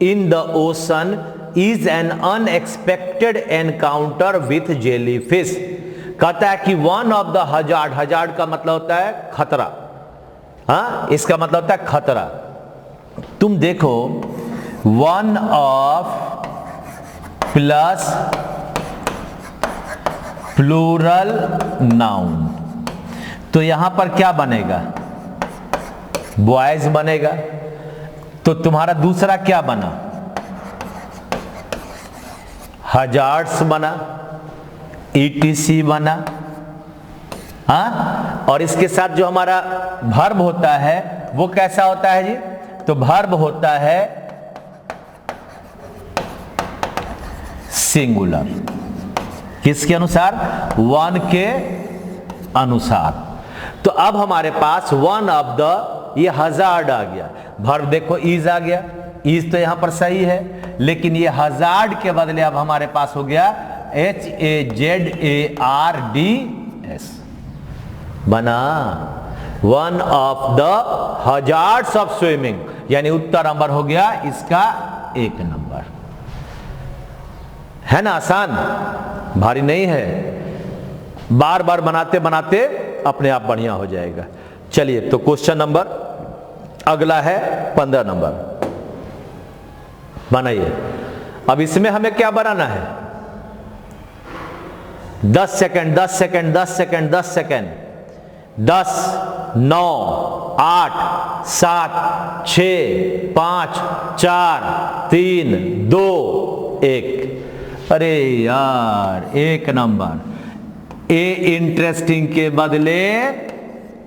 in the ocean is an unexpected encounter with jellyfish. कहता है कि one of the hazard, hazard का मतलब होता है खतरा, हाँ, इसका मतलब होता है खतरा। तुम देखो, one of plus plural noun, तो यहां पर क्या बनेगा? बॉयज बनेगा। तो तुम्हारा दूसरा क्या बना? हजार्ड्स बना, ईटीसी बना, हाँ। और इसके साथ जो हमारा वर्ब होता है वो कैसा होता है जी? तो वर्ब होता है सिंगुलर। किसके अनुसार? वन के अनुसार। तो अब हमारे पास वन ऑफ द, ये हजार्ड आ गया, वर्ब देखो इज आ गया, इज तो यहां पर सही है, लेकिन ये हजार्ड के बदले अब हमारे पास हो गया HAZARDS बना। One of the hazards of swimming, यानी उत्तर नंबर हो गया इसका 1 नंबर। है ना आसान, भारी नहीं है। बार बार बनाते बनाते अपने आप बढ़िया हो जाएगा। चलिए, तो क्वेश्चन नंबर अगला है 15 नंबर, बनाइए। अब इसमें हमें क्या बनाना है? 10 सेकंड 10 सेकंड 10 सेकंड 10 सेकंड। 10, 9, 8, 7, 6, 5, 4, 3, 2, 1। अरे यार, 1 नंबर। ए इंटरेस्टिंग के बदले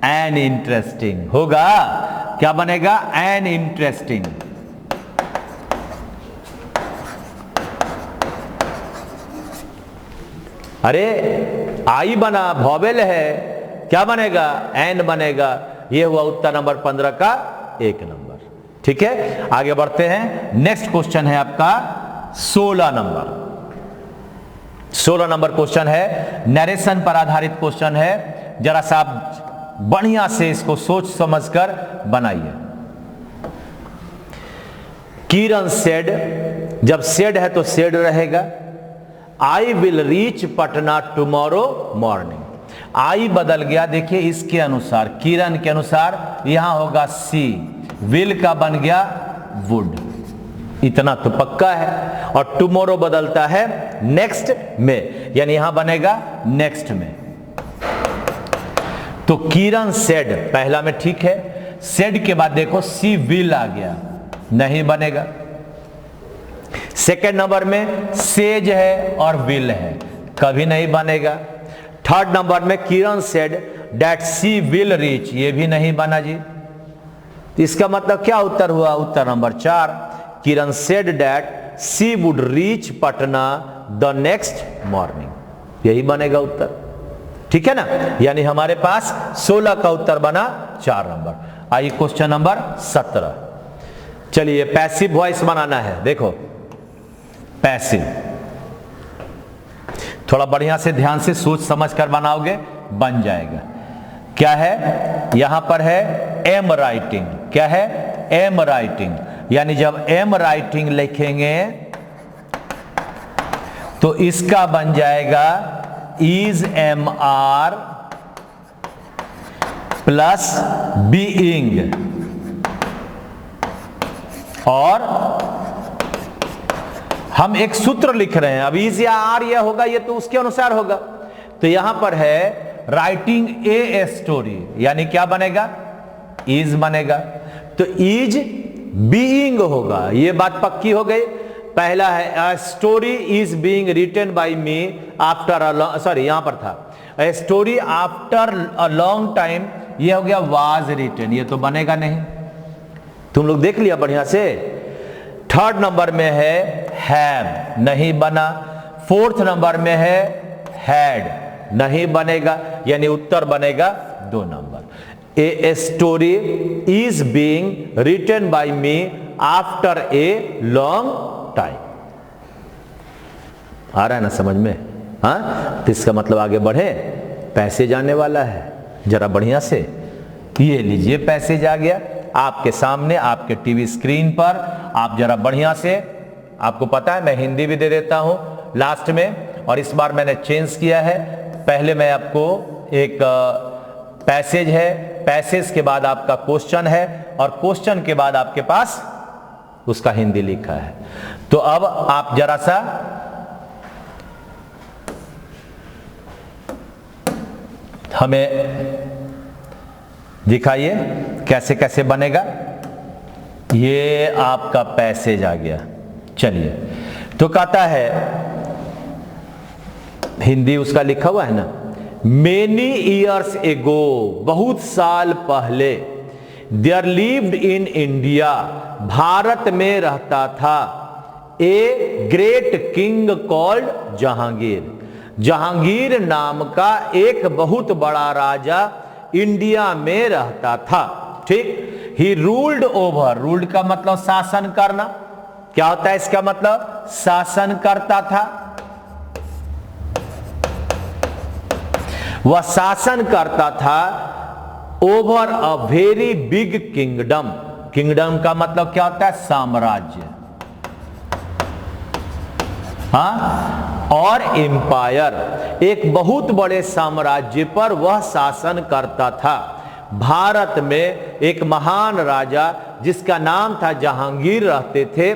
एन इंटरेस्टिंग होगा। क्या बनेगा? An interesting. अरे आई बना, वॉवेल है, क्या बनेगा? एन बनेगा। ये हुआ उत्तर नंबर 15 का 1 नंबर। ठीक है, आगे बढ़ते हैं। नेक्स्ट क्वेश्चन है आपका 16 नंबर। 16 नंबर क्वेश्चन है, नरेशन पर आधारित क्वेश्चन है। जरा सा आप बढ़िया से इसको सोच समझकर बनाइए। किरण सेड, जब सेड है तो सेड रहेगा। I will reach Patna tomorrow morning. I बदल गया, देखिए इसके अनुसार, किरण के अनुसार यहां होगा सी, विल का बन गया वुड, इतना तो पक्का है। और टुमारो बदलता है नेक्स्ट में, यानी यहां बनेगा नेक्स्ट में। तो किरण सेड पहला में ठीक है, सेड के बाद देखो सी विल आ गया, नहीं बनेगा। सेकेंड नंबर में सेज है और विल है, कभी नहीं बनेगा। थर्ड नंबर में Kiran said that she will reach, ये भी नहीं बना जी। तो इसका मतलब क्या उत्तर हुआ? उत्तर number 4, Kiran said that she would reach Patna the next morning, यही बनेगा उत्तर। ठीक है ना, यानी हमारे पास 16 का उत्तर बना 4 नंबर। आइए क्वेश्चन नंबर 17। चलिए, पैसिव वॉइस बनाना है। देखो पैसिव, थोड़ा बढ़िया से ध्यान से सोच समझ कर बनाओगे, बन जाएगा। क्या है? यहां पर है एम राइटिंग। क्या है? Am writing. यानी जब एम राइटिंग लिखेंगे तो इसका बन जाएगा is am are plus being, और हम एक सूत्र लिख रहे हैं। अब इज या आर या होगा, ये तो उसके अनुसार होगा। तो यहां पर है राइटिंग ए स्टोरी, यानी क्या बनेगा? इज बनेगा। तो इज बीइंग होगा, ये बात पक्की हो गई। पहला है a story is being written by me after a, sorry यहां पर था a story after a long time, ये हो गया वाज रिटन, ये तो बनेगा नहीं। तुम लोग देख लिया बढ़िया से। थर्ड नंबर में है हैव, नहीं बना। फोर्थ नंबर में है हैड, नहीं बनेगा, यानी उत्तर बनेगा 2 number. A story is being written by me after a long time. आ रहा है ना समझ में? हाँ, तो इसका मतलब आगे बढ़े, पैसेज आने वाला है, जरा बढ़िया से ये लीजिए। पैसेज आ गया आपके सामने, आपके टीवी स्क्रीन पर। आप जरा बढ़िया से, आपको पता है मैं हिंदी भी दे देता हूं लास्ट में, और इस बार मैंने चेंज किया है। पहले मैं आपको एक पैसेज है, पैसेज के बाद आपका क्वेश्चन है, और क्वेश्चन के बाद आपके पास उसका हिंदी लिखा है। तो अब आप जरा सा हमें दिखाइए कैसे कैसे बनेगा। ये आपका पैसेज आ गया। चलिए, तो कहता है, हिंदी उसका लिखा हुआ है ना, मेनी ईयर्स एगो, बहुत साल पहले, देयर लिव्ड इन इंडिया, भारत में रहता था, a great king called Jahangir, Jahangir नाम का एक बहुत बड़ा राजा इंडिया में रहता था। ठीक, ही रूल्ड ओवर, रूल्ड का मतलब शासन करना, क्या होता है इसका मतलब? शासन करता था। वह शासन करता था over a very big kingdom, kingdom का मतलब क्या होता है? साम्राज्य। हाँ, और एम्पायर, एक बहुत बड़े साम्राज्य पर वह शासन करता था। भारत में एक महान राजा जिसका नाम था जहांगीर रहते थे,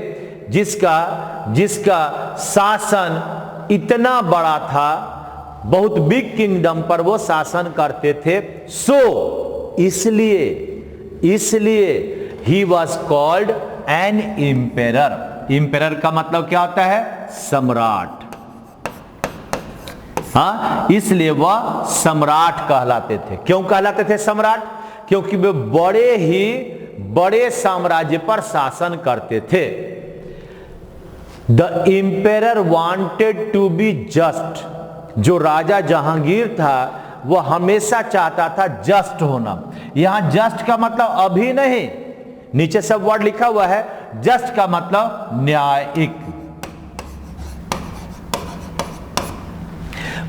जिसका शासन इतना बड़ा था, बहुत बिग किंगडम पर वो शासन करते थे। सो इसलिए he was called an emperor. Emperor का मतलब क्या होता है? सम्राट। हाँ, इसलिए वह सम्राट कहलाते थे। क्यों कहलाते थे सम्राट? क्योंकि वे बड़े साम्राज्य पर शासन करते थे। The emperor wanted to be just, जो राजा जहांगीर था वह हमेशा चाहता था जस्ट होना। यहां जस्ट का मतलब अभी नहीं, नीचे सब वर्ड लिखा हुआ है। जस्ट का मतलब न्यायिक।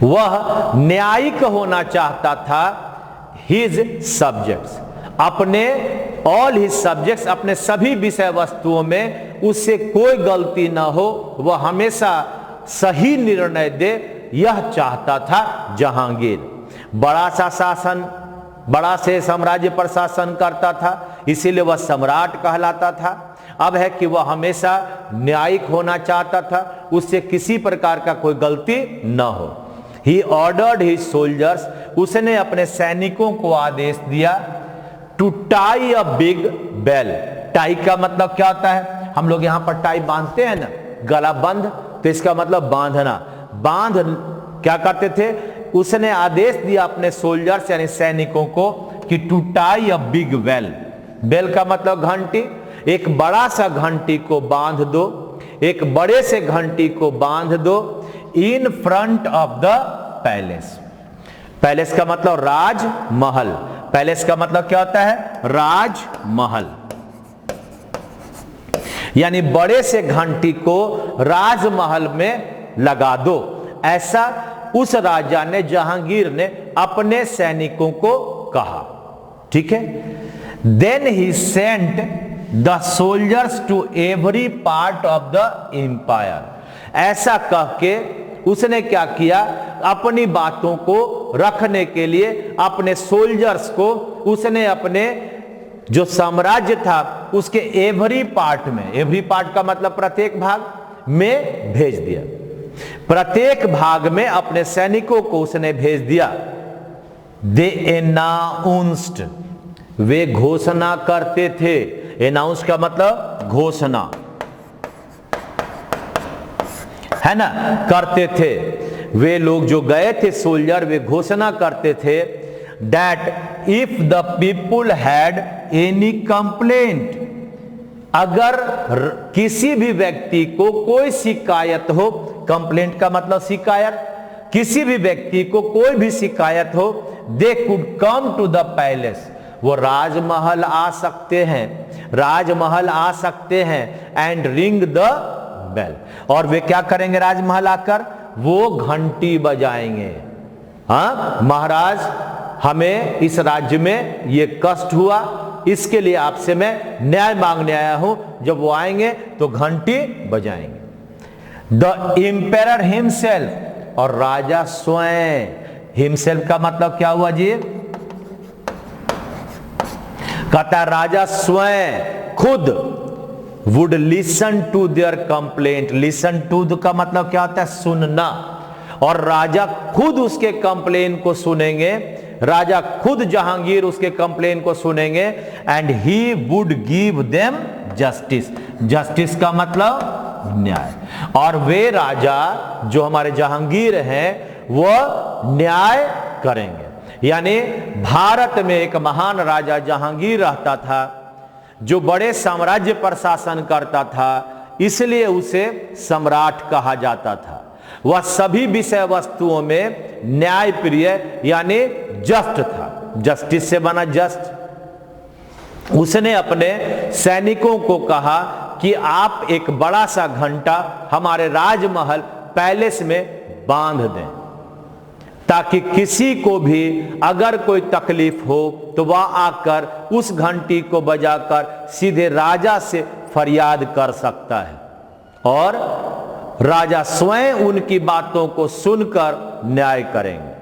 वह न्यायिक होना चाहता था। हिज सब्जेक्ट्स, अपने ऑल हिज सब्जेक्ट्स, अपने सभी विषय वस्तुओं में उससे कोई गलती ना हो, वह हमेशा सही निर्णय दे, यह चाहता था जहांगीर। बड़ा से साम्राज्य पर शासन करता था, इसीलिए वह सम्राट कहलाता था। अब है कि वह हमेशा न्यायिक होना चाहता था, उससे किसी प्रकार का कोई गलती न हो। ही ऑर्डर्ड हिज सोल्जर्स, उसने अपने सैनिकों को आदेश दिया, to tie a big bell. Tie का मतलब क्या होता है? हम लोग यहां पर टाई बांधते हैं ना, गला बंद, तो इसका मतलब बांधना। बांध क्या करते थे? उसने आदेश दिया अपने सोल्जर्स यानी सैनिकों को कि to tie a big bell. Bell का मतलब घंटी। एक बड़ा सा घंटी को बांध दो, एक बड़े से घंटी को बांध दो, in front of the palace. Palace का मतलब राजमहल। पैलेस का मतलब क्या होता है? राजमहल। यानी बड़े से घंटी को राजमहल में लगा दो, ऐसा उस राजा ने, जहांगीर ने अपने सैनिकों को कहा। ठीक है। Then he sent the soldiers to every part of the empire. ऐसा कह के उसने क्या किया? अपनी बातों को रखने के लिए अपने सोल्जर्स को उसने अपने जो साम्राज्य था उसके एवरी पार्ट में, एवरी पार्ट का मतलब प्रत्येक भाग में भेज दिया। प्रत्येक भाग में अपने सैनिकों को उसने भेज दिया। दे एनाउंस्ड, वे घोषणा करते थे। एनाउंस का मतलब घोषणा है ना, करते थे। वे लोग जो गए थे सोल्जर, वे घोषणा करते थे that if the people had any complaint, अगर किसी भी व्यक्ति को कोई शिकायत हो, कंप्लेंट का मतलब शिकायत, किसी भी व्यक्ति को कोई भी शिकायत हो, they could come to the palace, वो राजमहल आ सकते हैं, राजमहल आ सकते हैं, एंड रिंग द बेल। और वे क्या करेंगे राजमहल आकर? वो घंटी बजाएंगे। हाँ महाराज, हमें इस राज्य में ये कष्ट हुआ, इसके लिए आपसे मैं न्याय मांगने आया हूं। जब वो आएंगे तो घंटी बजाएंगे। द एम्पेरर हिमसेल्फ, और राजा स्वयं। हिमसेल्फ का मतलब क्या हुआ जी? कहता राजा स्वयं खुद would listen to their complaint. Listen to का मतलब क्या होता है? सुनना। और राजा खुद उसके कंप्लेन को सुनेंगे, राजा खुद जहांगीर उसके कंप्लेन को सुनेंगे। And he would give them justice. Justice का मतलब न्याय। और वे राजा जो हमारे जहांगीर हैं वह न्याय करेंगे। यानी भारत में एक महान राजा जहांगीर रहता था जो बड़े साम्राज्य पर शासन करता था, इसलिए उसे सम्राट कहा जाता था। वह सभी विषय वस्तुओं में न्याय प्रिय यानी जस्ट था। जस्टिस से बना जस्ट। उसने अपने सैनिकों को कहा कि आप एक बड़ा सा घंटा हमारे राजमहल पैलेस में बांध दें, ताकि किसी को भी अगर कोई तकलीफ हो तो वह आकर उस घंटी को बजाकर सीधे राजा से फरियाद कर सकता है, और राजा स्वयं उनकी बातों को सुनकर न्याय करेंगे।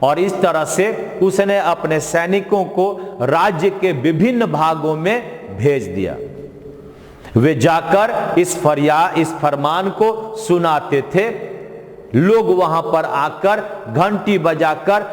और इस तरह से उसने अपने सैनिकों को राज्य के विभिन्न भागों में भेज दिया। वे जाकर इस फरमान को सुनाते थे। लोग वहां पर आकर घंटी बजाकर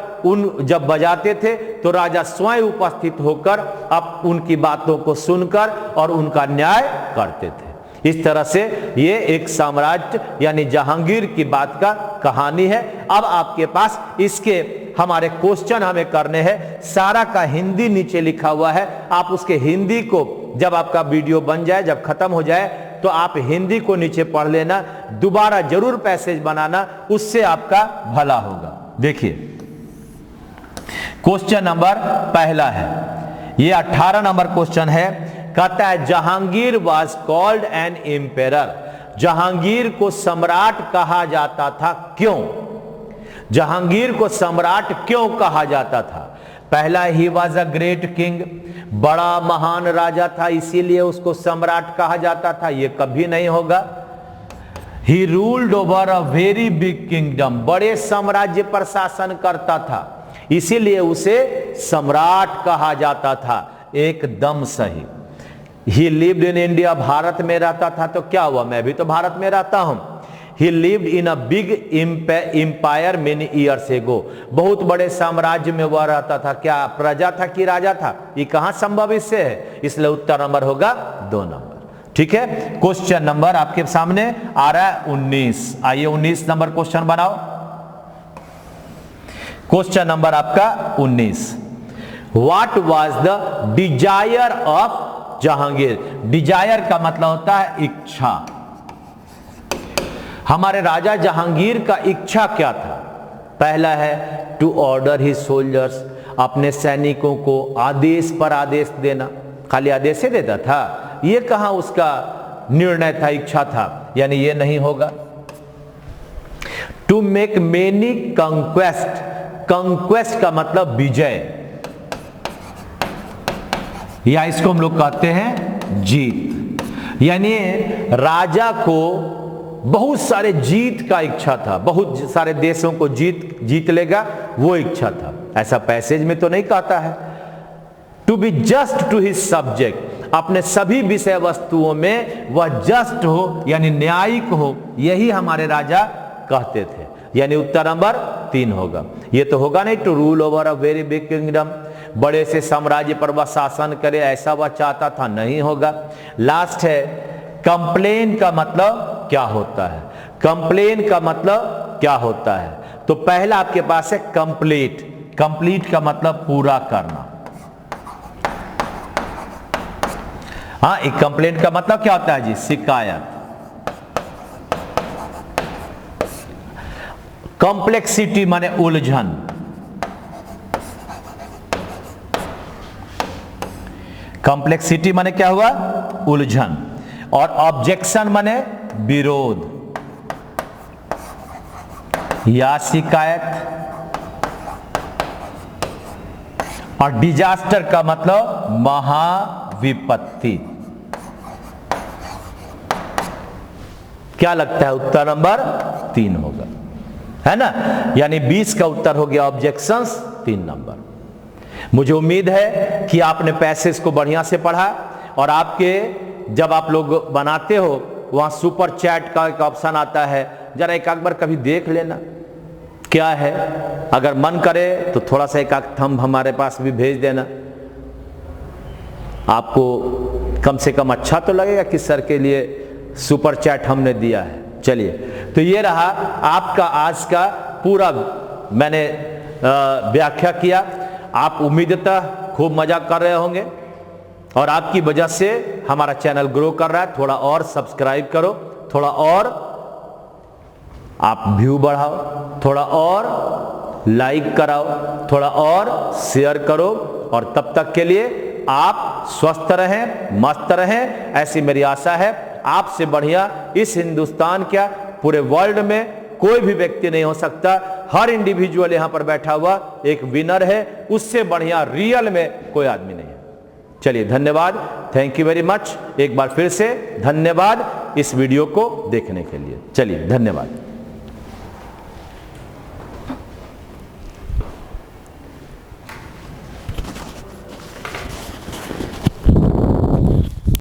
जब बजाते थे तो राजा स्वयं उपस्थित होकर अब उनकी बातों को सुनकर और उनका न्याय करते थे। इस तरह से ये एक साम्राज्य यानी जहांगीर की बात का कहानी है। अब आपके पास इसके हमारे क्वेश्चन हमें करने हैं। सारा का हिंदी नीचे लिखा हुआ है। आप उसके हिंदी को जब आपका वीडियो बन जाए, जब खत्म हो जाए, तो आप हिंदी को नीचे पढ़ लेना, दोबारा जरूर पैसेज बनाना, उससे आपका भला होगा। देखिए क्वेश्चन नंबर पहला है, ये 18 नंबर क्वेश्चन है। कहता है Jahangir was called an emperor. Jahangir को सम्राट कहा जाता था, क्यों? जहांगीर को सम्राट क्यों कहा जाता था? पहला, he was a great king, बड़ा महान राजा था, इसीलिए उसको सम्राट कहा जाता था। यह कभी नहीं होगा। He ruled over a very big kingdom, बड़े साम्राज्य पर शासन करता था, इसीलिए उसे सम्राट कहा जाता था। एकदम सही। ही लिव्ड इन इंडिया, भारत में रहता था, तो क्या हुआ? मैं भी तो भारत में रहता हूं। He lived in a big empire many years ago, बहुत बड़े साम्राज्य में वह रहता था। क्या प्रजा था कि राजा था? ये कहां संभव इससे है? इसलिए उत्तर नंबर होगा 2 नंबर। ठीक है। क्वेश्चन नंबर आपके सामने आ रहा है 19। आइए 19 नंबर क्वेश्चन बनाओ। क्वेश्चन नंबर आपका 19। What was the desire of Jahangir? Desire का मतलब होता है इच्छा। हमारे राजा जहांगीर का इच्छा क्या था? पहला है टू ऑर्डर हिज सोल्जर्स, अपने सैनिकों को आदेश पर आदेश देना। खाली आदेश ही देता था? ये कहां उसका निर्णय था, इच्छा था? यानी ये नहीं होगा। To make many conquest, conquest का मतलब विजय, या इसको हम लोग कहते हैं जीत। यानी राजा को बहुत सारे जीत का इच्छा था, बहुत सारे देशों को जीत लेगा, वो इच्छा था। ऐसा पैसेज में तो नहीं कहता है। To be just to his subject, अपने सभी विषय वस्तुओं में वह जस्ट हो यानी न्यायिक हो, यही हमारे राजा कहते थे। यानी उत्तर नंबर 3 होगा। ये तो होगा नहीं। To rule over a very big kingdom, बड़े से साम्राज्य पर वह शासन करे, ऐसा वह चाहता था, नहीं होगा। लास्ट है कंप्लेन का मतलब क्या होता है? कंप्लेन का मतलब क्या होता है? तो पहला आपके पास है कंप्लीट। कंप्लीट का मतलब पूरा करना। हाँ, एक कंप्लेंट का मतलब क्या होता है जी? शिकायत। कॉम्प्लेक्सिटी माने उलझन। कॉम्प्लेक्सिटी माने क्या हुआ? उलझन। और ऑब्जेक्शन माने विरोध या शिकायत, और डिजास्टर का मतलब महाविपत्ति। क्या लगता है उत्तर नंबर 3 होगा, है ना। यानी 20 का उत्तर हो गया ऑब्जेक्शंस 3 नंबर। मुझे उम्मीद है कि आपने पैसेज को बढ़िया से पढ़ा, और आपके जब आप लोग बनाते हो वहां सुपर चैट का एक ऑप्शन आता है, जरा एक बार कभी देख लेना क्या है। अगर मन करे तो थोड़ा सा एक थंब हमारे पास भी भेज देना, आपको कम से कम अच्छा तो लगेगा कि सर के लिए सुपर चैट हमने दिया है। चलिए, तो ये रहा आपका आज का पूरा मैंने व्याख्या किया। आप उम्मीदतः खूब मजा कर रहे होंगे, और आपकी वजह से हमारा चैनल ग्रो कर रहा है। थोड़ा और सब्सक्राइब करो, थोड़ा और आप व्यू बढ़ाओ, थोड़ा और लाइक कराओ, थोड़ा और शेयर करो, और तब तक के लिए आप स्वस्थ रहें, मस्त रहें, ऐसी मेरी आशा है। आपसे बढ़िया इस हिंदुस्तान क्या पूरे वर्ल्ड में कोई भी व्यक्ति नहीं हो सकता। हर इंडिविजुअल यहां पर बैठा हुआ एक विनर है, उससे बढ़िया रियल में कोई आदमी नहीं है। चलिए, धन्यवाद, थैंक यू वेरी मच। एक बार फिर से धन्यवाद इस वीडियो को देखने के लिए। चलिए, धन्यवाद।